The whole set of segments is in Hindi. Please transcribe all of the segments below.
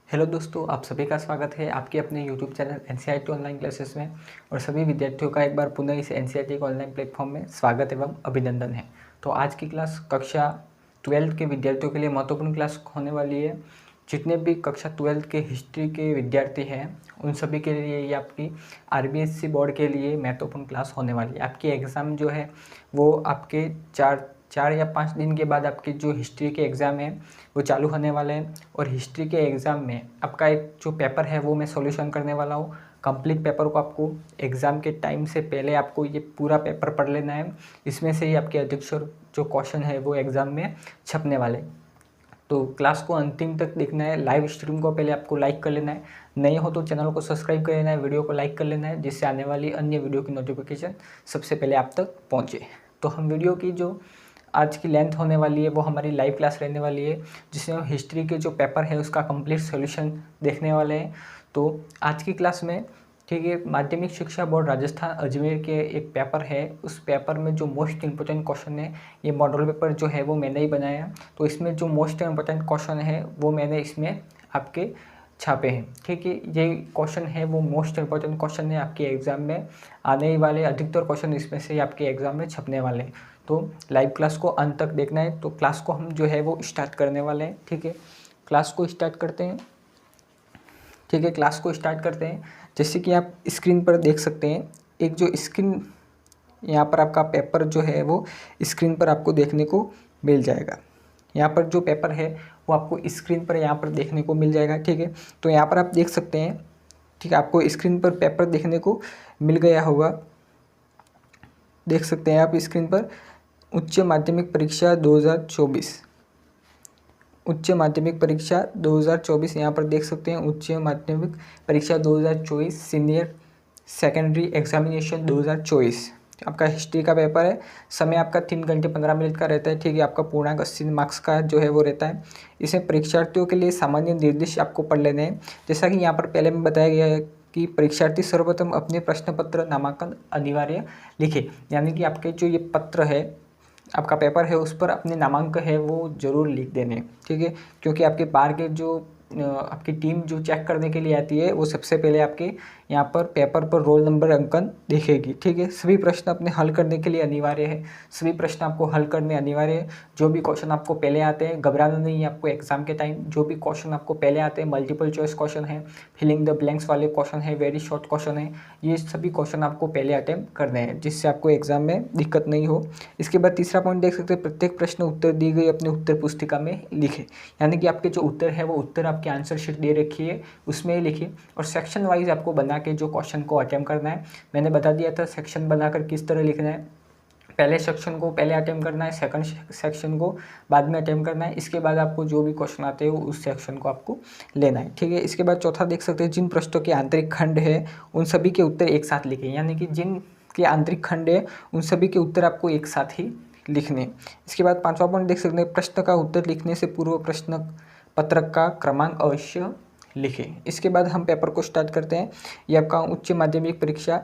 हेलो दोस्तों, आप सभी का स्वागत है आपके अपने YouTube channel NCERT online classes में। और सभी विद्यार्थियों का एक बार पुनः इस एनसीईआरटी के ऑनलाइन प्लेटफॉर्म में स्वागत एवं अभिनंदन है। तो आज की क्लास कक्षा 12 के विद्यार्थियों के लिए महत्वपूर्ण क्लास होने वाली है। जितने भी कक्षा 12 के हिस्ट्री के विद्यार्थी हैं उन सभी के लिए ये आपकी आरबीएससी बोर्ड के लिए महत्वपूर्ण क्लास होने वाली है। आपकी एग्ज़ाम जो है वो आपके चार या 5 दिन के बाद आपकी जो हिस्ट्री के एग्ज़ाम है वो चालू होने वाले हैं। और हिस्ट्री के एग्ज़ाम में आपका एक जो पेपर है वो मैं सॉल्यूशन करने वाला हूँ। कंप्लीट पेपर को आपको एग्ज़ाम के टाइम से पहले आपको ये पूरा पेपर पढ़ लेना है। इसमें से ही आपके अधिकतर जो क्वेश्चन है वो एग्ज़ाम में छपने वाले। तो क्लास को अंतिम तक देखना है। लाइव स्ट्रीम को पहले आपको लाइक कर लेना है, नए हो तो चैनल को सब्सक्राइब कर लेना है, वीडियो को लाइक कर लेना है, जिससे आने वाली अन्य वीडियो की नोटिफिकेशन सबसे पहले आप तक पहुँचे। तो हम वीडियो की जो आज की लेंथ होने वाली है वो हमारी लाइव क्लास रहने वाली है, जिसमें हम हिस्ट्री के जो पेपर है उसका कंप्लीट सॉल्यूशन देखने वाले हैं। तो आज की क्लास में ठीक है, माध्यमिक शिक्षा बोर्ड राजस्थान अजमेर के एक पेपर है, उस पेपर में जो मोस्ट इंपॉर्टेंट क्वेश्चन है, ये मॉडल पेपर जो है वो मैंने ही बनाया। तो इसमें जो मोस्ट इंपॉर्टेंट क्वेश्चन है वो मैंने इसमें आपके छापे हैं। ठीक है, ये क्वेश्चन है वो मोस्ट इंपॉर्टेंट क्वेश्चन है, आपके एग्जाम में आने वाले अधिकतर क्वेश्चन इसमें से आपके एग्जाम में छपने वाले हैं। तो लाइव क्लास को अंत तक देखना है। तो क्लास को हम जो है वो स्टार्ट करने वाले हैं। ठीक है, क्लास को स्टार्ट करते हैं। ठीक है, क्लास को स्टार्ट करते हैं। जैसे कि आप स्क्रीन पर देख सकते हैं, एक जो स्क्रीन यहाँ पर आपका पेपर जो है वो स्क्रीन पर आपको देखने को मिल जाएगा। यहाँ पर जो पेपर है वो आपको स्क्रीन पर यहाँ पर देखने को मिल जाएगा। ठीक है, तो यहाँ पर आप देख सकते हैं। ठीक है, आपको स्क्रीन पर पेपर देखने को मिल गया होगा। देख सकते हैं आप स्क्रीन पर उच्च माध्यमिक परीक्षा 2024, उच्च माध्यमिक परीक्षा 2024 यहाँ पर देख सकते हैं। उच्च माध्यमिक परीक्षा 2024 सीनियर सेकेंडरी एग्जामिनेशन 2024 आपका हिस्ट्री का पेपर है। समय आपका 3 घंटे 15 मिनट का रहता है। ठीक है, आपका पूर्णांक 80 मार्क्स का जो है वो रहता है। इसमें परीक्षार्थियों के लिए सामान्य निर्देश आपको पढ़ लेने हैं। जैसा कि यहाँ पर पहले में बताया गया है कि परीक्षार्थी सर्वप्रथम अपने प्रश्न पत्र नामांकन अनिवार्य लिखे, यानी कि आपके जो ये पत्र है, आपका पेपर है, उस पर अपने नामांक है वो ज़रूर लिख देने। ठीक है, क्योंकि आपके बाहर के जो आपकी टीम जो चेक करने के लिए आती है वो सबसे पहले आपके यहाँ पर पेपर पर रोल नंबर अंकन देखेगी। ठीक है, सभी प्रश्न अपने हल करने के लिए अनिवार्य है, सभी प्रश्न आपको हल करने अनिवार्य है। जो भी क्वेश्चन आपको पहले आते हैं, घबराना नहीं है आपको एग्जाम के टाइम। जो भी क्वेश्चन आपको पहले आते हैं, मल्टीपल चॉइस क्वेश्चन है, फिलिंग द ब्लैंक्स वाले क्वेश्चन है, वेरी शॉर्ट क्वेश्चन है, ये सभी क्वेश्चन आपको पहले अटेम्प्ट करने हैं, जिससे आपको एग्जाम में दिक्कत नहीं हो। इसके बाद तीसरा पॉइंट देख सकते हैं, प्रत्येक प्रश्न उत्तर दी गई अपनी उत्तर पुस्तिका में लिखे, यानी कि आपके जो उत्तर है वो उत्तर आपकी आंसर शीट दे रखी है उसमें ही लिखिए। और सेक्शन वाइज आपको बना के जो क्वेश्चन को अटेम्प्ट करना है, मैंने बता दिया था सेक्शन बनाकर किस तरह लिखना है। पहले सेक्शन को पहले अटेम्प्ट करना है, सेकंड सेक्शन को बाद में अटेम्प्ट करना है। इसके बाद आपको जो भी क्वेश्चन आते हैं उस सेक्शन को आपको लेना है। ठीक है, इसके बाद चौथा देख सकते हैं, जिन प्रश्नों के आंतरिक खंड है उन सभी के उत्तर एक साथ लिखें, यानी कि जिन के आंतरिक खंड है उन सभी के उत्तर आपको एक साथ ही लिखने। इसके बाद पांचवा पॉइंट देख सकते हैं, प्रश्न का उत्तर लिखने से पूर्व प्रश्न पत्रक का क्रमांक अवश्य लिखें। इसके बाद हम पेपर को स्टार्ट करते हैं। ये आपका उच्च माध्यमिक परीक्षा,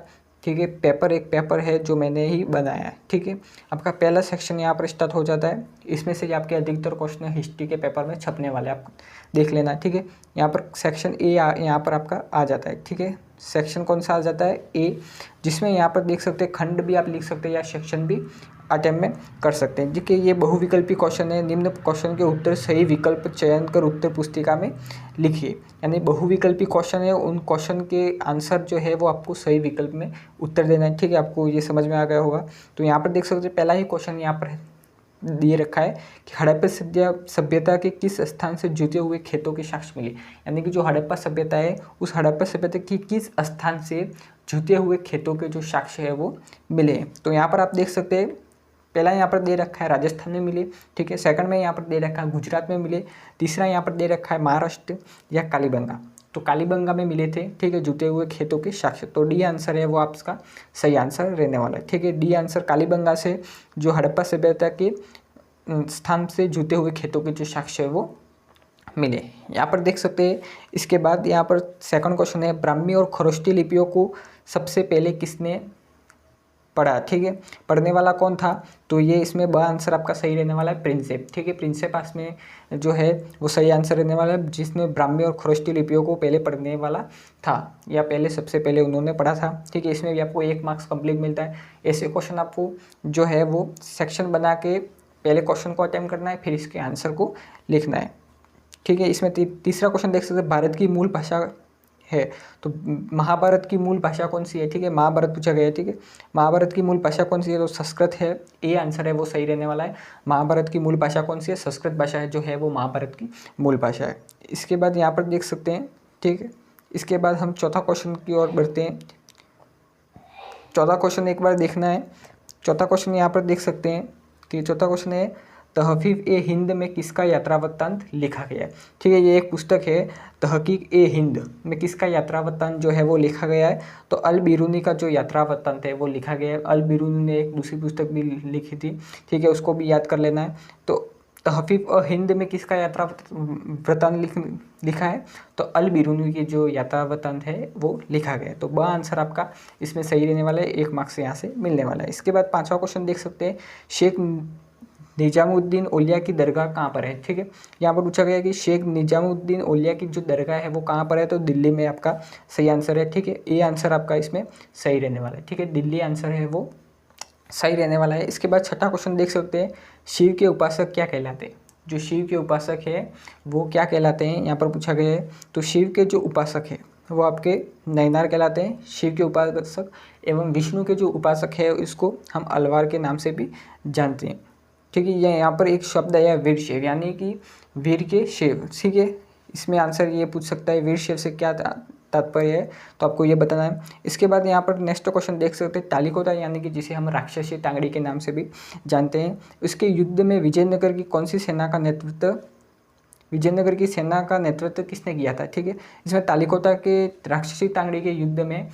ठीक है, पेपर एक पेपर है जो मैंने ही बनाया है। ठीक है, आपका पहला सेक्शन यहाँ पर स्टार्ट हो जाता है। इसमें से आपके अधिकतर क्वेश्चन हिस्ट्री के पेपर में छपने वाले आप देख लेना। ठीक है, यहाँ पर सेक्शन ए यहाँ पर आपका आ जाता है। ठीक है, सेक्शन कौन सा आ जाता है? ए, जिसमें यहाँ पर देख सकते हैं खंड भी आप लिख सकते हैं या सेक्शन भी अटेम्प्ट में कर सकते हैं। देखिए, ये बहुविकल्पी क्वेश्चन है। निम्न क्वेश्चन के उत्तर सही विकल्प चयन कर उत्तर पुस्तिका में लिखिए, यानी बहुविकल्पी क्वेश्चन है, उन क्वेश्चन के आंसर जो है वो आपको सही विकल्प में उत्तर देना है। ठीक है, आपको ये समझ में आ गया होगा। तो यहाँ पर देख सकते हैं पहला ही क्वेश्चन यहाँ पर दिए रखा है कि हड़प्पा सभ्यता के किस स्थान से जुते हुए खेतों के साक्ष्य मिले, यानी कि जो हड़प्पा सभ्यता है उस हड़प्पा सभ्यता की किस स्थान से जुते हुए खेतों के जो साक्ष्य है वो मिले। तो यहाँ पर आप देख सकते हैं, पहला यहाँ पर दे रखा है राजस्थान में मिले। ठीक है, सेकंड में यहाँ पर दे रखा है गुजरात में मिले। तीसरा यहाँ पर दे रखा है महाराष्ट्र या कालीबंगा, तो कालीबंगा में मिले थे। ठीक है, जुते हुए खेतों के साक्ष्य, तो डी आंसर है वो आपका सही आंसर रहने वाला है। ठीक है, डी आंसर कालीबंगा से जो हड़प्पा सभ्यता के स्थान से जुते हुए खेतों के जो साक्ष्य है वो मिले। यहाँ पर देख सकते हैं। इसके बाद यहाँ पर सेकंड क्वेश्चन है, ब्राह्मी और खरोष्टी लिपियों को सबसे पहले किसने पढ़ा, ठीक है। पढ़ने वाला कौन था, तो ये इसमें ब आंसर आपका सही रहने वाला है, प्रिंसेप, ठीक है। प्रिंसेप में जो है वो सही आंसर रहने वाला है, जिसने ब्राह्मी और खरोष्टी लिपियों को पहले पढ़ने वाला था, या पहले सबसे पहले उन्होंने पढ़ा था, ठीक है। इसमें भी आपको 1 मार्क्स कंप्लीट मिलता है। ऐसे क्वेश्चन आपको जो है वो सेक्शन बना के पहले क्वेश्चन को अटेम्प्ट करना है, फिर इसके आंसर को लिखना है, ठीक है। इसमें तीसरा क्वेश्चन देख सकते हैं, भारत की मूल भाषा है, तो महाभारत की मूल भाषा कौन सी है, ठीक है। महाभारत पूछा गया है, ठीक है। महाभारत की मूल भाषा कौन सी है, तो संस्कृत है, ए आंसर है वो सही रहने वाला है। महाभारत की मूल भाषा कौन सी है, संस्कृत भाषा है जो है वो महाभारत की मूल भाषा है। इसके बाद यहाँ पर देख सकते हैं, ठीक है। इसके बाद हम चौथा क्वेश्चन की ओर बढ़ते हैं। चौथा क्वेश्चन एक बार देखना है। चौथा क्वेश्चन यहाँ पर देख सकते हैं कि चौथा क्वेश्चन है, तहफ़ीफ़ ए हिंद में किसका यात्रा वृत्तांत लिखा गया है, ठीक है। ये एक पुस्तक है, तहक़ीक़ ए हिंद में किसका यात्रा वृत्तांत जो है वो लिखा गया है, तो अल बिरूनी का जो यात्रा वृत्तांत है वो लिखा गया है। अल बिरूनी ने एक दूसरी पुस्तक भी लिखी थी, ठीक है, उसको भी याद कर लेना है। तो तहफ़ीफ़ ए हिंद में किसका यात्रा वृत्तांत लिखा है, तो अल बिरूनी की जो यात्रा वृत्तांत है वो लिखा गया है। तो ब आंसर आपका इसमें सही रहने वाला है, 1 मार्क्स यहाँ से मिलने वाला है। इसके बाद 5वां क्वेश्चन देख सकते हैं, शेख निजामुद्दीन औलिया की दरगाह कहाँ पर है, ठीक है। यहाँ पर पूछा गया है कि शेख निजामुद्दीन औलिया की जो दरगाह है वो कहाँ पर है, तो दिल्ली में आपका सही आंसर है, ठीक है। ए आंसर आपका इसमें सही रहने वाला है, ठीक है। दिल्ली आंसर है वो सही रहने वाला है। इसके बाद छठा क्वेश्चन देख सकते हैं, शिव के उपासक क्या कहलाते हैं, जो शिव के उपासक है वो क्या कहलाते हैं, यहाँ पर पूछा गया है। तो शिव के जो उपासक है वो आपके नैनार कहलाते हैं, शिव के उपासक। एवं विष्णु के जो उपासक है इसको हम अलवार के नाम से भी जानते हैं, ठीक है। ये यहाँ पर एक शब्द आया वीर शिव, यानी कि वीर के शिव, ठीक है। इसमें आंसर ये पूछ सकता है वीर शिव से क्या तात्पर्य है, तो आपको ये बताना है। इसके बाद यहाँ पर नेक्स्ट क्वेश्चन देख सकते हैं, तालिकोटा यानी कि जिसे हम राक्षसी टांगड़ी के नाम से भी जानते हैं, उसके युद्ध में विजयनगर की कौन सी सेना का नेतृत्व, विजयनगर की सेना का नेतृत्व किसने किया था, ठीक है। इसमें तालिकोटा के राक्षसी टांगड़ी के युद्ध में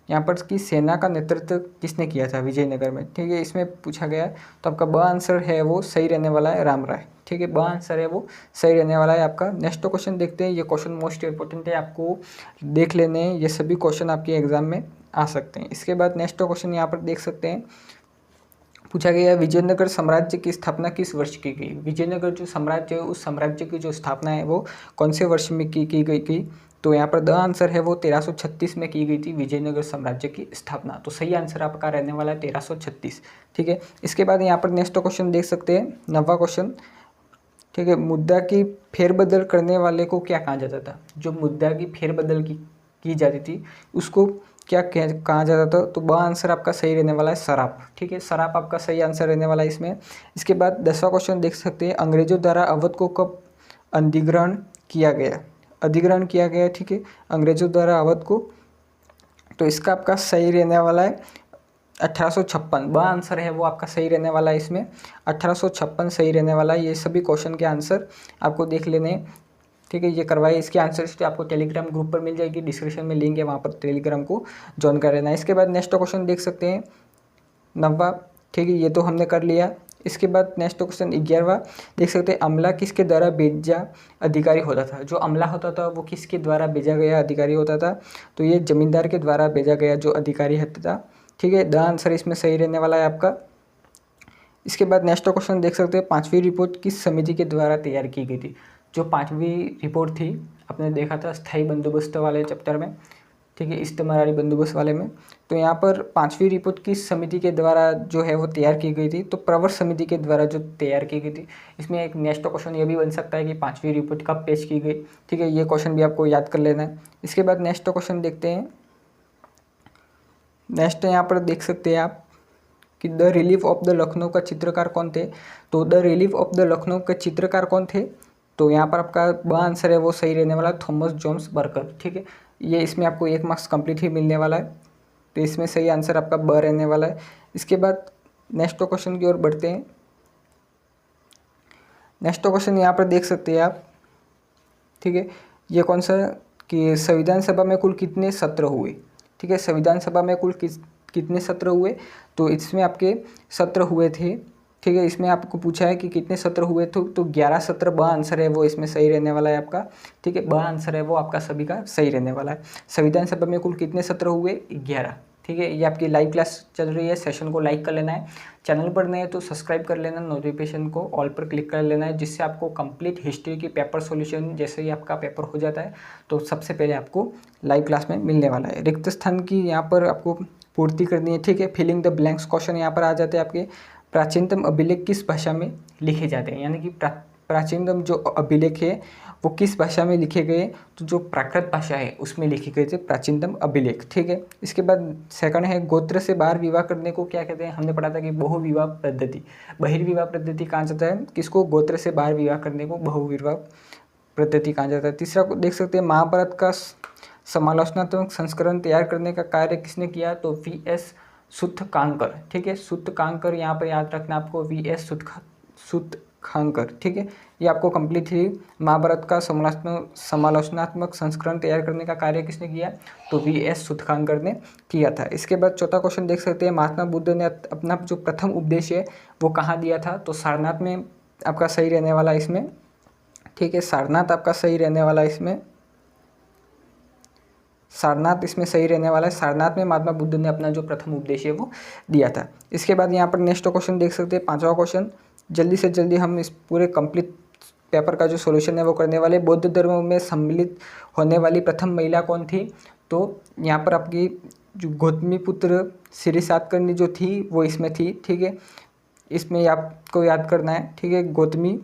यहाँ पर की सेना का नेतृत्व किसने किया था विजयनगर में, ठीक है। इसमें पूछा गया है, तो आपका ब आंसर है वो सही रहने वाला है, राम राय, ठीक है। ब आंसर है वो सही रहने वाला है आपका। नेक्स्ट क्वेश्चन देखते हैं, ये क्वेश्चन मोस्ट इंपॉर्टेंट है, आपको देख लेने हैं, ये सभी क्वेश्चन आपके एग्जाम में आ सकते हैं। इसके बाद नेक्स्ट क्वेश्चन यहाँ पर देख सकते हैं, पूछा गया है विजयनगर साम्राज्य की स्थापना किस वर्ष की गई। विजयनगर जो साम्राज्य है उस साम्राज्य की जो स्थापना है वो कौन से वर्ष में की गई थी, तो यहाँ पर द आंसर है वो 1336 में की गई थी विजयनगर साम्राज्य की स्थापना। तो सही आंसर आपका रहने वाला है 1336, ठीक है। इसके बाद यहाँ पर नेक्स्ट क्वेश्चन देख सकते हैं, 9वां क्वेश्चन, ठीक है। मुद्दा की फेरबदल करने वाले को क्या कहा जाता था, जो मुद्दा की फेरबदल की जाती थी उसको क्या कहा जाता था, तो ब आंसर आपका सही रहने वाला है, सराप, ठीक है। सराप आपका सही आंसर रहने वाला है इसमें। इसके बाद 10वां क्वेश्चन देख सकते हैं, अंग्रेजों द्वारा अवध को कब अधिग्रहण किया गया, अधिग्रहण किया गया, ठीक है, अंग्रेजों द्वारा अवध को, तो इसका आपका सही रहने वाला है 1856, ब आंसर है वो आपका सही रहने वाला है इसमें, 1856 सही रहने वाला है। ये सभी क्वेश्चन के आंसर आपको देख लेने हैं, ठीक है। ये करवाइए, इसके आंसर शीट आपको टेलीग्राम ग्रुप पर मिल जाएगी, डिस्क्रिप्शन में लिंक है, वहाँ पर टेलीग्राम को ज्वाइन कर लेना है। इसके बाद नेक्स्ट क्वेश्चन देख सकते हैं 9वां, ठीक है, ये तो हमने कर लिया। इसके बाद नेक्स्ट क्वेश्चन 11वां देख सकते हैं, अमला किसके द्वारा भेजा अधिकारी होता था, जो अमला होता था वो किसके द्वारा भेजा गया अधिकारी होता था, तो ये जमींदार के द्वारा भेजा गया जो अधिकारी होता था, ठीक है। द आंसर इसमें सही रहने वाला है आपका। इसके बाद नेक्स्ट क्वेश्चन देख सकते हैं, 5वीं रिपोर्ट किस समिति के द्वारा तैयार की गई थी, जो 5वीं रिपोर्ट थी आपने देखा था स्थायी बंदोबस्त वाले चैप्टर में, ठीक है, इस्तेमारी बंदोबस्त वाले में। तो यहाँ पर 5वीं रिपोर्ट किस समिति के द्वारा जो है वो तैयार की गई थी, तो प्रवर समिति के द्वारा जो तैयार की गई थी। इसमें एक नेक्स्ट क्वेश्चन ये भी बन सकता है कि 5वीं रिपोर्ट कब पेश की गई, ठीक है, ये क्वेश्चन भी आपको याद कर लेना है। इसके बाद नेक्स्ट क्वेश्चन देखते हैं, नेक्स्ट यहाँ पर देख सकते हैं आप कि the relief of the Lucknow का चित्रकार कौन थे, तो the relief of the Lucknow के चित्रकार कौन थे, तो यहाँ पर आपका ब आंसर है वो सही रहने वाला, थॉमस जॉन्स बर्कर, ठीक है। ये इसमें आपको 1 मार्क्स कंप्लीट ही मिलने वाला है, तो इसमें सही आंसर आपका ब रहने वाला है। इसके बाद नेक्स्ट क्वेश्चन की ओर बढ़ते हैं। नेक्स्ट क्वेश्चन यहाँ पर देख सकते हैं आप, ठीक है, ये कौन सा कि संविधान सभा में कुल कितने सत्र हुए, ठीक है, संविधान सभा में कुल कितने सत्र हुए, तो इसमें आपके सत्र हुए थे, ठीक है। इसमें आपको पूछा है कि कितने सत्र हुए थे, तो 11 सत्र ब आंसर है वो इसमें सही रहने वाला है आपका, ठीक है। ब आंसर है वो आपका सभी का सही रहने वाला है। संविधान सभा में कुल कितने सत्र हुए, 11, ठीक है। ये आपकी लाइव क्लास चल रही है, सेशन को लाइक कर लेना है। चैनल पर नए तो सब्सक्राइब कर लेना, नोटिफिकेशन को ऑल पर क्लिक कर लेना है, जिससे आपको कंप्लीट हिस्ट्री की पेपर सॉल्यूशन जैसे ही आपका पेपर हो जाता है तो सबसे पहले आपको लाइव क्लास में मिलने वाला है। रिक्त स्थान की यहाँ पर आपको पूर्ति करनी है, ठीक है। फिलिंग द ब्लैंक्स क्वेश्चन यहाँ पर आ जाते हैं आपके। प्राचीनतम अभिलेख किस भाषा में लिखे जाते हैं, यानी कि प्राचीनतम जो अभिलेख है वो किस भाषा में लिखे गए, तो जो प्राकृत भाषा है उसमें लिखे गए थे प्राचीनतम अभिलेख, ठीक है। इसके बाद सेकंड है गोत्र से बाहर विवाह करने को क्या कहते हैं। हमने पढ़ा था कि बहुविवाह पद्धति, बहिर्विवाह पद्धति कहा जाता है किसको, गोत्र से बाहर विवाह करने को बहुविवाह पद्धति कहा जाता है। तीसरा को देख सकते हैं महाभारत का समालोचनात्मक संस्करण तैयार करने का कार्य किसने किया, तो वी.एस. सूतकांकर, ठीक है। सूतकांकर यहाँ पर याद रखना आपको, वी.एस. सूतकांकर, ठीक है। ये आपको कंप्लीट ही महाभारत का समालोचनात्मक संस्करण तैयार करने का कार्य किसने किया, तो वी.एस. सूतकांकर ने किया था। इसके बाद चौथा क्वेश्चन देख सकते हैं महात्मा बुद्ध ने अपना जो प्रथम उपदेश है वो कहाँ दिया था, तो सारनाथ में आपका सही रहने वाला इसमें, ठीक है। सारनाथ आपका सही रहने वाला इसमें, सारनाथ इसमें सही रहने वाला है। सारनाथ में महात्मा बुद्ध ने अपना जो प्रथम उपदेश है वो दिया था। इसके बाद यहाँ पर नेक्स्ट क्वेश्चन देख सकते हैं, पांचवा क्वेश्चन। जल्दी से जल्दी हम इस पूरे कंप्लीट पेपर का जो सॉल्यूशन है वो करने वाले। बौद्ध धर्म में सम्मिलित होने वाली प्रथम महिला कौन थी, तो यहाँ पर आपकी जो गौतमीपुत्र श्री सातकर्णी जो थी वो इसमें थी, ठीक है। इसमें आपको याद करना है, ठीक है। गौतमी,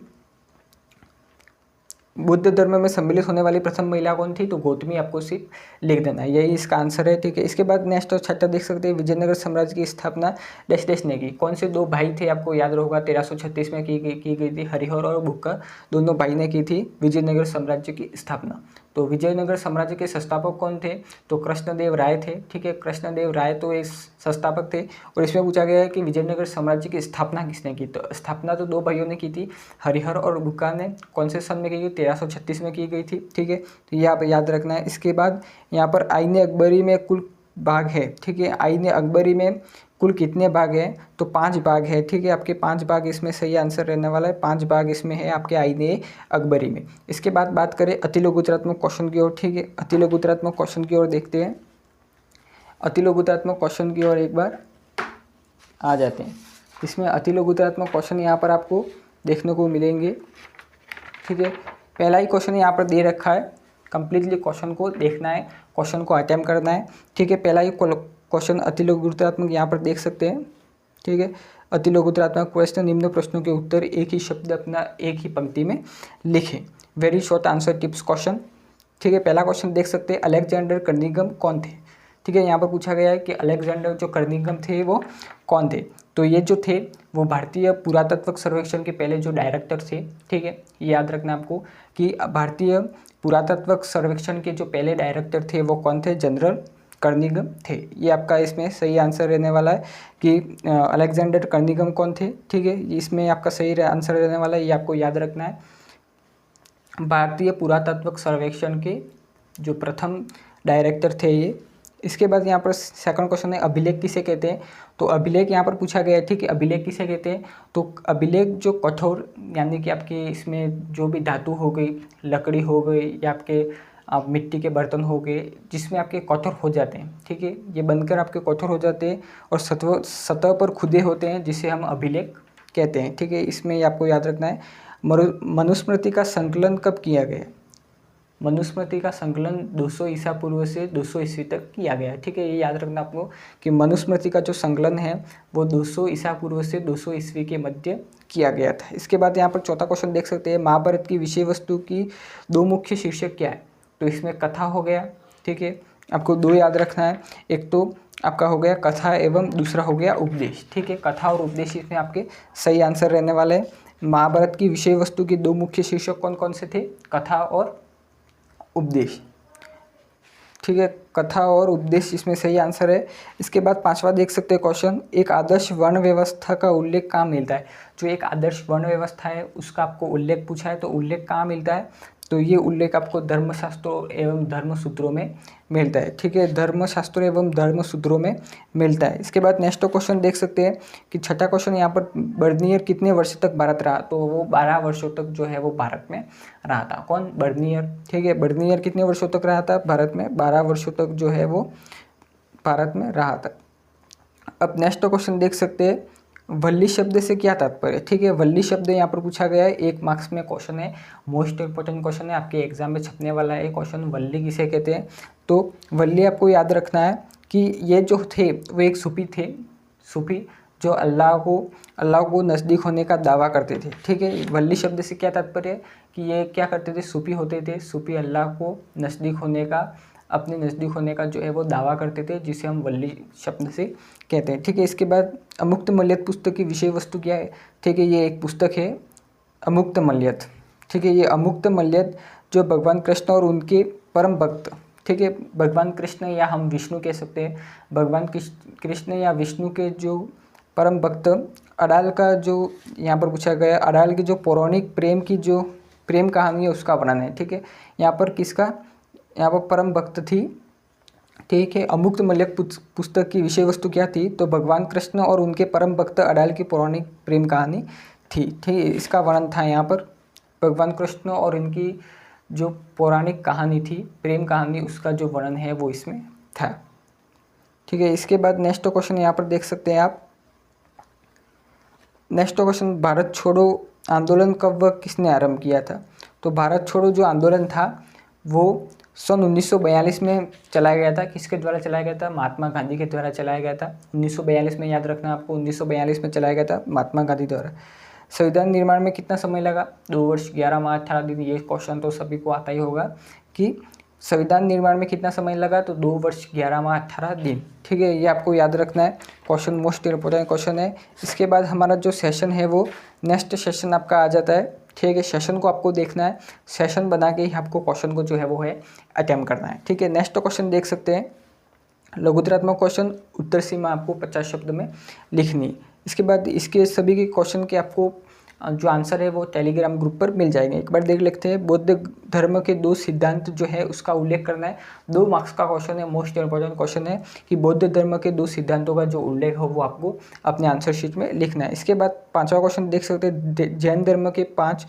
बुद्ध धर्म में सम्मिलित होने वाली प्रथम महिला कौन थी, तो गौतमी आपको सिर्फ लिख देना है, यही इसका आंसर है, ठीक है। इसके बाद नेक्स्ट और छठा देख सकते हैं, विजयनगर साम्राज्य की स्थापना डैश डैश ने की। कौन से दो भाई थे, आपको याद होगा 1336 में की गई थी। हरिहर और बुक्का दोनों भाई ने की थी विजयनगर साम्राज्य की स्थापना। तो विजयनगर साम्राज्य के संस्थापक कौन थे, तो कृष्णदेव राय थे, ठीक है। कृष्णदेव राय तो इस संस्थापक थे। और इसमें पूछा गया है कि विजयनगर साम्राज्य की स्थापना किसने की, तो स्थापना तो दो भाइयों ने की थी, हरिहर और बुक्का ने। कौन से सन में की गई, 1336 में की गई थी, ठीक है। तो ये आप याद रखना है। इसके बाद यहाँ पर आईने अकबरी में कुल भाग है, ठीक है। आईने अकबरी में कुल कितने भाग हैं, तो 5 भाग है, ठीक है। आपके 5 भाग इसमें सही आंसर रहने वाला है। 5 भाग इसमें है आपके आईने अकबरी में। इसके बाद बात करें अतिलघुतरात्मक क्वेश्चन की ओर, ठीक है। अतिलघुतरात्मक क्वेश्चन की ओर देखते हैं। अतिलघुतरात्मक क्वेश्चन की ओर एक बार आ जाते हैं। इसमें अतिलघुतरात्मक क्वेश्चन यहाँ पर आपको देखने को मिलेंगे, ठीक है। पहला ही क्वेश्चन यहाँ पर दे रखा है, कंप्लीटली क्वेश्चन को देखना है, क्वेश्चन को अटेम्प्ट करना है, ठीक है। पहला ही क्वेश्चन अतिलघुतरात्मक यहाँ पर देख सकते हैं, ठीक है। अतिलघुतरात्मक प्रश्न, निम्न प्रश्नों के उत्तर एक ही शब्द अपना एक ही पंक्ति में लिखें। Very short answer tips question, ठीक है। पहला क्वेश्चन देख सकते हैं, अलेक्जेंडर कर्निघन कौन थे, ठीक है। यहाँ पर पूछा गया है कि अलेक्जेंडर जो कर्निघन थे वो कौन थे, तो ये जो थे वो भारतीय पुरातत्व सर्वेक्षण के पहले जो डायरेक्टर थे, ठीक है। ये याद रखना आपको कि भारतीय पुरातत्व सर्वेक्षण के जो पहले डायरेक्टर थे वो कौन थे, जनरल कर्निघन थे। ये आपका इसमें सही आंसर रहने वाला है कि अलेक्जेंडर कर्निघन कौन थे, ठीक है। इसमें आपका सही आंसर रहने वाला है, ये आपको याद रखना है। भारतीय पुरातत्व सर्वेक्षण के जो प्रथम डायरेक्टर थे ये। इसके बाद यहाँ पर सेकंड क्वेश्चन है, अभिलेख किसे कहते हैं, तो अभिलेख यहाँ पर पूछा गया है, ठीक है। अभिलेख किसे कहते हैं, तो अभिलेख जो कठोर, यानी कि आपके इसमें जो भी धातु हो गई, लकड़ी हो गई, या आपके मिट्टी के बर्तन हो गए जिसमें आपके कठोर हो जाते हैं, ठीक है। ये बनकर आपके कठोर हो जाते हैं और सतह पर खुदे होते हैं, जिसे हम अभिलेख कहते हैं, ठीक है। इसमें आपको याद रखना है। मनुस्मृति का संकलन कब किया गया, मनुस्मृति का संकलन 200 ईसा पूर्व से 200 ईस्वी तक किया गया है, ठीक है। ये याद रखना आपको कि मनुस्मृति का जो संकलन है वो 200 ईसा पूर्व से 200 ईस्वी के मध्य किया गया था। इसके बाद यहाँ पर चौथा क्वेश्चन देख सकते हैं, महाभारत की विषय वस्तु की 2 मुख्य शीर्षक क्या है, तो इसमें कथा हो गया, ठीक है। आपको 2 याद रखना है, एक तो आपका हो गया कथा एवं दूसरा हो गया उपदेश, ठीक है। कथा और उपदेश इसमें आपके सही आंसर रहने वाले हैं। महाभारत की विषय वस्तु की 2 मुख्य शीर्षक कौन कौन से थे, कथा और उपदेश, ठीक है। कथा और उपदेश इसमें सही आंसर है। इसके बाद 5वां देख सकते हैं क्वेश्चन, एक आदर्श वर्ण व्यवस्था का उल्लेख कहाँ मिलता है, जो एक आदर्श वर्ण व्यवस्था है उसका आपको उल्लेख पूछा है, तो उल्लेख कहाँ मिलता है, तो ये उल्लेख आपको धर्मशास्त्रों एवं धर्मसूत्रों में मिलता है, ठीक है। धर्मशास्त्रों एवं धर्मसूत्रों में मिलता है। इसके बाद नेक्स्ट क्वेश्चन देख सकते हैं कि छठा क्वेश्चन यहाँ पर, बर्नियर कितने वर्ष तक भारत रहा, तो वो 12 वर्षों तक जो है वो भारत में रहा था। कौन, बर्नियर, ठीक है। बर्नियर कितने वर्षों तक रहा था भारत में, 12 वर्षों तक जो है वो भारत में रहा था। अब नेक्स्ट क्वेश्चन देख सकते हैं, वल्ली शब्द से क्या तात्पर्य। ठीक है, वल्ली शब्द यहाँ पर पूछा गया है, 1 मार्क्स में क्वेश्चन है, मोस्ट इंपॉर्टेंट क्वेश्चन है, आपके एग्जाम में छपने वाला है क्वेश्चन। वल्ली किसे कहते हैं, तो वल्ली आपको याद रखना है कि ये जो थे वो एक सूफी थे, सूफी जो अल्लाह को नज़दीक होने का दावा करते थे। ठीक है, वल्ली शब्द से क्या तात्पर्य है कि ये क्या करते थे, सूफी होते थे, सूफी अल्लाह को नज़दीक होने का, अपने नज़दीक होने का जो है वो दावा करते थे, जिसे हम वल्ली शब्द से कहते हैं। ठीक है, इसके बाद अमुक्त मल्यत पुस्तक की विषय वस्तु क्या है। ठीक है, ये एक पुस्तक है अमुक्त मल्यत। ठीक है, ये अमुक्त मल्यत जो भगवान कृष्ण और उनके परम भक्त, ठीक है, भगवान कृष्ण या हम विष्णु कह सकते हैं, भगवान कृष्ण या विष्णु के जो परम भक्त अडाल का जो यहाँ पर पूछा गया, अडाल की जो पौराणिक प्रेम की जो प्रेम कहानी है उसका वर्णन है। ठीक है, यहाँ पर किसका, यहाँ पर परम भक्त थी। ठीक है, अमुक्त मल्यक पुस्तक की विषय वस्तु क्या थी, तो भगवान कृष्ण और उनके परम भक्त अडाल की पौराणिक प्रेम कहानी थी। ठीक है, इसका वर्णन था यहाँ पर भगवान कृष्ण और इनकी जो पौराणिक कहानी थी, प्रेम कहानी, उसका जो वर्णन है वो इसमें था। ठीक है, इसके बाद नेक्स्ट क्वेश्चन यहाँ पर देख सकते हैं आप। नेक्स्ट क्वेश्चन, भारत छोड़ो आंदोलन कब व किसने आरंभ किया था। तो भारत छोड़ो जो आंदोलन था वो सन 1942 में चलाया गया था। किसके द्वारा चलाया गया था, महात्मा गांधी के द्वारा चलाया गया था। 1942 में, याद रखना आपको, 1942 में चलाया गया था महात्मा गांधी द्वारा। संविधान निर्माण में कितना समय लगा, 2 वर्ष 11 माह 18 दिन। ये क्वेश्चन तो सभी को आता ही होगा कि संविधान निर्माण में कितना समय लगा, तो 2 वर्ष 11 माह 18 दिन। ठीक है, ये आपको याद रखना है, क्वेश्चन मोस्ट इंपॉर्टेंट क्वेश्चन है। इसके बाद हमारा जो सेशन है वो नेक्स्ट सेशन आपका आ जाता है। ठीक है, सेशन को आपको देखना है, सेशन बना के ही आपको क्वेश्चन को जो है वो है अटेम्प्ट करना है। ठीक है, नेक्स्ट क्वेश्चन देख सकते हैं, लघुतरात्मक क्वेश्चन, उत्तर सीमा आपको 50 शब्द में लिखनी। इसके बाद इसके सभी के क्वेश्चन के आपको जो आंसर है वो टेलीग्राम ग्रुप पर मिल जाएंगे। एक बार देख लेते हैं, बौद्ध धर्म के 2 सिद्धांत जो है उसका उल्लेख करना है। 2 मार्क्स का क्वेश्चन है, मोस्ट इंपॉर्टेंट क्वेश्चन है कि बौद्ध धर्म के 2 सिद्धांतों का जो उल्लेख हो वो आपको अपने आंसर शीट में लिखना है। इसके बाद 5वां क्वेश्चन देख सकते हैं, जैन धर्म के 5,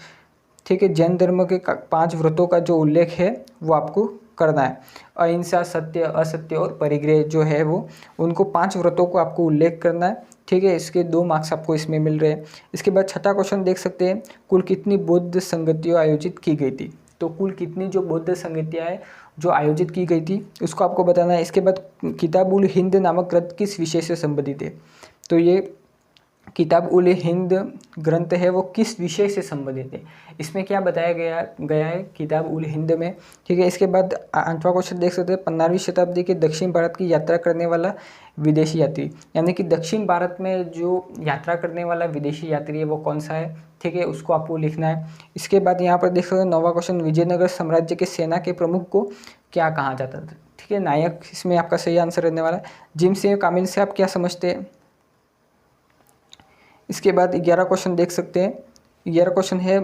ठीक है, जैन धर्म के 5 व्रतों का जो उल्लेख है वो आपको करना है। अहिंसा, सत्य, असत्य और परिग्रह जो है वो, उनको 5 व्रतों को आपको उल्लेख करना है। ठीक है, इसके 2 मार्क्स आपको इसमें मिल रहे हैं। इसके बाद 6वां क्वेश्चन देख सकते हैं, कुल कितनी बौद्ध संगतियाँ आयोजित की गई थी। तो कुल कितनी जो बौद्ध संगतियाँ हैं जो आयोजित की गई थी उसको आपको बताना है। इसके बाद किताब उल हिंद नामक ग्रंथ किस विषय से संबंधित है। तो ये किताब उल हिंद ग्रंथ है वो किस विषय से संबंधित है, इसमें क्या बताया गया है किताब उल हिंद में। ठीक है, इसके बाद 8वां क्वेश्चन देख सकते हैं, 15वीं शताब्दी के दक्षिण भारत की यात्रा करने वाला विदेशी यात्री, यानी कि दक्षिण भारत में जो यात्रा करने वाला विदेशी यात्री है वो कौन सा है। ठीक है, उसको आपको लिखना है। इसके बाद यहाँ पर देख सकते हैं 9वां क्वेश्चन, विजयनगर साम्राज्य के सेना के प्रमुख को क्या कहा जाता था। ठीक है, नायक इसमें आपका सही आंसर रहने वाला है। जिम सिंह कामिल से आप क्या समझते हैं। इसके बाद 11 क्वेश्चन देख सकते हैं, 11 क्वेश्चन है,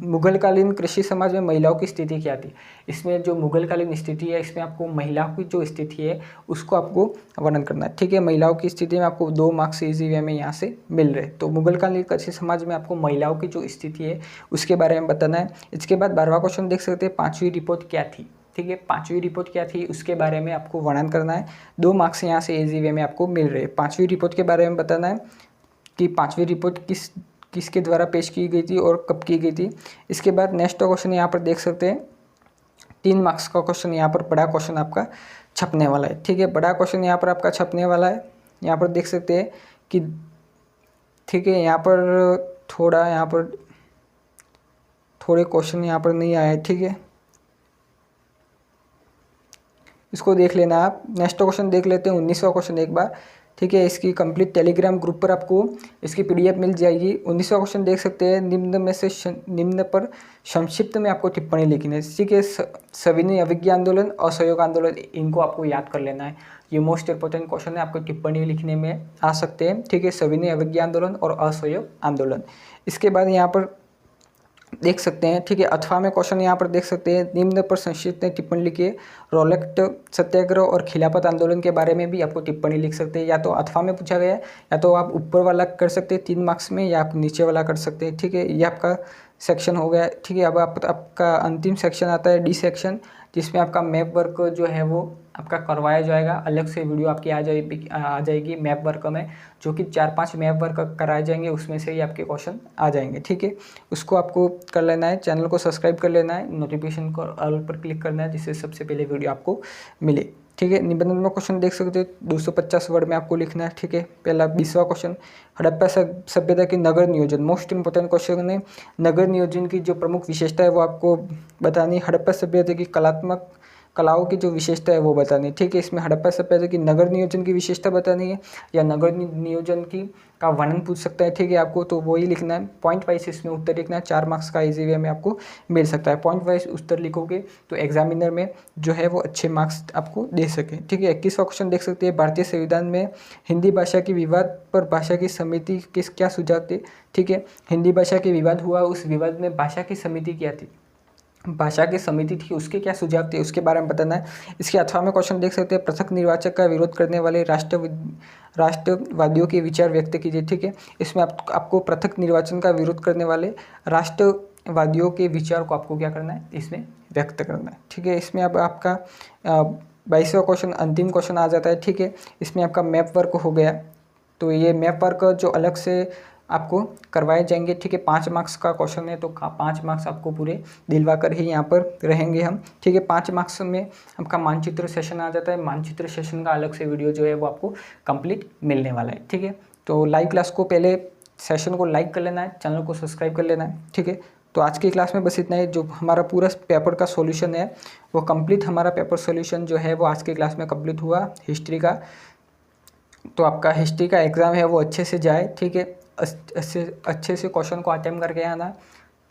मुगलकालीन कृषि समाज में महिलाओं की स्थिति क्या थी। इसमें जो मुगलकालीन स्थिति है इसमें आपको महिलाओं की जो स्थिति है उसको आपको वर्णन करना है। ठीक है, महिलाओं की स्थिति में आपको 2 मार्क्स इजी वे में यहाँ से मिल रहे हैं। तो मुगलकालीन कृषि समाज में आपको महिलाओं की जो स्थिति है उसके बारे में बताना है। इसके बाद 12वां क्वेश्चन देख सकते हैं, 5वीं रिपोर्ट क्या थी। ठीक है, 5वीं रिपोर्ट क्या थी उसके बारे में आपको वर्णन करना है। 2 मार्क्स यहाँ से इजी वे में आपको मिल रहे हैं। 5वीं रिपोर्ट के बारे में बताना है कि 5वीं रिपोर्ट किसके द्वारा पेश की गई थी और कब की गई थी। इसके बाद नेक्स्ट क्वेश्चन यहाँ पर देख सकते हैं, 3 मार्क्स का क्वेश्चन यहाँ पर बड़ा क्वेश्चन आपका छपने वाला है। ठीक है, बड़ा क्वेश्चन यहाँ पर आपका छपने वाला है। यहाँ पर देख सकते हैं कि ठीक है, यहाँ पर थोड़े क्वेश्चन यहाँ पर नहीं आए। ठीक है, इसको देख लेना आप। नेक्स्ट क्वेश्चन देख लेते हैं, 19वां क्वेश्चन एक बार। ठीक है, इसकी कंप्लीट टेलीग्राम ग्रुप पर आपको इसकी PDF मिल जाएगी। 19वां क्वेश्चन देख सकते हैं, निम्न पर संक्षिप्त में आपको टिप्पणी लिखनी है। ठीक है, सविनय अवज्ञा आंदोलन, असहयोग आंदोलन, इनको आपको याद कर लेना है। ये मोस्ट इंपॉर्टेंट क्वेश्चन है, आपको टिप्पणी लिखने में आ सकते हैं। ठीक है, सविनय अवज्ञा आंदोलन और असहयोग आंदोलन। इसके बाद यहाँ पर देख सकते हैं, ठीक है, अथवा में क्वेश्चन यहाँ पर देख सकते हैं, निम्न पर संक्षिप्त टिप्पणी लिखिए। रोलेक्ट सत्याग्रह और खिलाफत आंदोलन के बारे में भी आपको टिप्पणी लिख सकते हैं। या तो अथवा में पूछा गया है, या तो आप ऊपर वाला कर सकते हैं 3 मार्क्स में, या आप नीचे वाला कर सकते हैं। ठीक है, ये आपका सेक्शन हो गया। ठीक है, अब आपका अंतिम सेक्शन आता है डी सेक्शन। जिसमें आपका मैप वर्क जो है वो आपका करवाया जाएगा। अलग से वीडियो आपकी आ जाएगी मैप वर्क में, जो कि 4-5 मैप वर्क कराए जाएंगे, उसमें से ही आपके क्वेश्चन आ जाएंगे। ठीक है, उसको आपको कर लेना है, चैनल को सब्सक्राइब कर लेना है, नोटिफिकेशन को ऑल पर क्लिक करना है, जिससे सबसे पहले वीडियो आपको मिले। ठीक है, निबंधन में क्वेश्चन देख सकते हो 250 वर्ड में आपको लिखना है। ठीक है, पहला 20वां क्वेश्चन, हड़प्पा सभ्यता की नगर नियोजन, मोस्ट इंपोर्टेंट क्वेश्चन है। नगर नियोजन की जो प्रमुख विशेषता है वो आपको बतानी है। हड़प्पा सभ्यता की कलाओं की जो विशेषता है वो बतानी है। ठीक है, इसमें हड़प्पा सभ्यता की नगर नियोजन की विशेषता बतानी है या नगर नियोजन की का वर्णन पूछ सकता है। ठीक है, आपको तो वही लिखना है। पॉइंट वाइज इसमें उत्तर लिखना है, 4 मार्क्स का इजी वे में आपको मिल सकता है। पॉइंट वाइज उत्तर लिखोगे तो एग्जामिनर में जो है वो अच्छे मार्क्स आपको दे सके। ठीक है, 21वां क्वेश्चन देख सकते हैं, भारतीय संविधान में हिंदी भाषा की विवाद पर भाषा की समिति किस क्या सुझाव थे। ठीक है, हिंदी भाषा के विवाद हुआ, उस विवाद में भाषा की समिति क्या थी, भाषा की समिति थी, उसके क्या सुझाव थे, उसके बारे में बताना है। इसके 18वें क्वेश्चन देख सकते हैं, पृथक निर्वाचक का विरोध करने वाले राष्ट्रवादियों के विचार व्यक्त कीजिए। ठीक है, इसमें आपको पृथक निर्वाचन का विरोध करने वाले राष्ट्रवादियों के विचार को आपको क्या करना है, इसमें व्यक्त करना है। ठीक है, इसमें अब आपका 22वां क्वेश्चन अंतिम क्वेश्चन आ जाता है। ठीक है, इसमें आपका मैप वर्क हो गया, तो ये मैप वर्क जो अलग से आपको करवाए जाएंगे। ठीक है, 5 मार्क्स का क्वेश्चन है, तो 5 मार्क्स आपको पूरे दिलवा कर ही यहाँ पर रहेंगे हम। ठीक है, 5 मार्क्स में आपका मानचित्र सेशन आ जाता है। मानचित्र सेशन का अलग से वीडियो जो है वो आपको कंप्लीट मिलने वाला है। ठीक है, तो लाइव क्लास को पहले सेशन को लाइक कर लेना है, चैनल को सब्सक्राइब कर लेना है। ठीक है, तो आज की क्लास में बस इतना ही। जो हमारा पूरा पेपर का सॉल्यूशन है वो कंप्लीट, हमारा पेपर सॉल्यूशन जो है वो आज की क्लास में कंप्लीट हुआ हिस्ट्री का। तो आपका हिस्ट्री का एग्ज़ाम है वो अच्छे से जाए। ठीक है, अच्छे से क्वेश्चन को अटेम्प्ट करके आना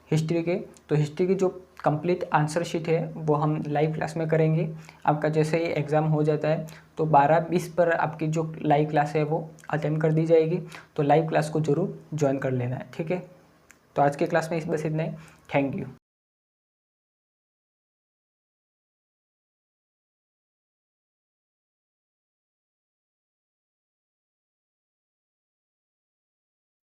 हिस्ट्री के। तो हिस्ट्री की जो कंप्लीट आंसर शीट है वो हम लाइव क्लास में करेंगे। आपका जैसे ही एग्ज़ाम हो जाता है तो 12:20 पर आपकी जो लाइव क्लास है वो अटेम्प्ट कर दी जाएगी। तो लाइव क्लास को ज़रूर ज्वाइन कर लेना है। ठीक है, तो आज के क्लास में बस इतना ही। Thank you.